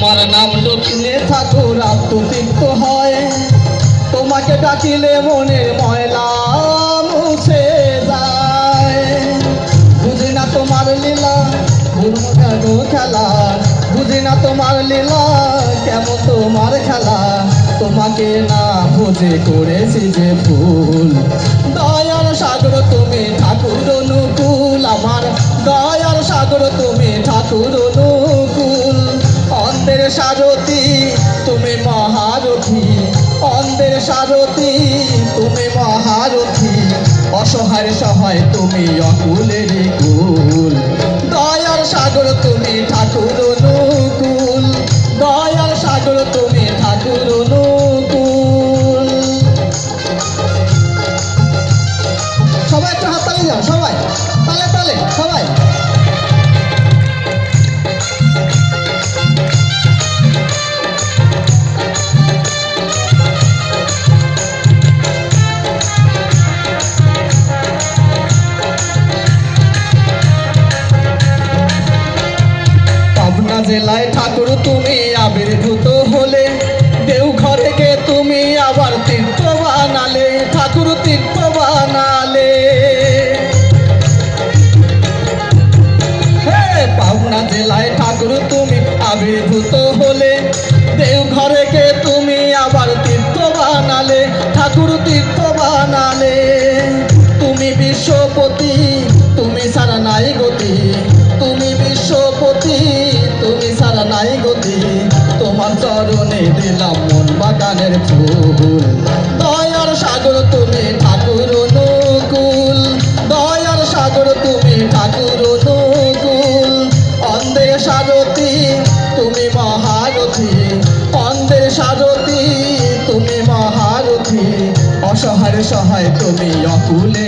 তোমার নাম লক্ষ্মী ঠাকুর আত্মতৃপ্ত হয়, তোমাকে ডাকিলে মনের ময়লা মুছে যায়। বুঝি না তোমার লীলা গো খেলা, বুঝি না তোমার লীলা কেমন তোমার খেলা, তোমাকে না বুঝে করেছি যে ভুল। দয়ার সাগর তুমি ঠাকুর অনুকূল, আমার দয়ার সাগর তুমি ঠাকুর অনুকূল। অন্ধের সারথি তুমি মহারথী, অন্ধের সারথি তুমি মহারথী, অসহায় সহায় তুমি অকুলের কুল। দয়ার সাগর তুমি ঠাকুর অনুকূল, দয়ার সাগর তুমি ঠাকুর অনুকূল। সবাই একটু হাততালি দাও, সবাই তালে তালে সবাই। পাবনা জেলায় ঠাকুর তুমি আবির্ভূত হলে, দেওঘরে গে তুমি আবার তীর্থ বানালে, ঠাকুর তীর্থ বানালে। পাবনা জেলায় ঠাকুর তুমি আবির্ভূত হলে, দেওঘরে গে তুমি আবার তীর্থ বানালে, ঠাকুর তীর্থ বানালে। তুমি বিশ্বপতি তুমি সারা নাই গতি, তুমি বিশ্বপতি তুমি সারা নাই গতি, তোমার চরণে দিলাম মন বাগানের ফুল। দয়ার সাগর তুমি ঠাকুর অনুকূল, দয়ার সাগর তুমি ঠাকুর অনুকূল। অন্ধের সারথি তুমি মহারথী, অন্ধের সারথি তুমি মহারথী, অসহায় সহায় তুমি অকুলে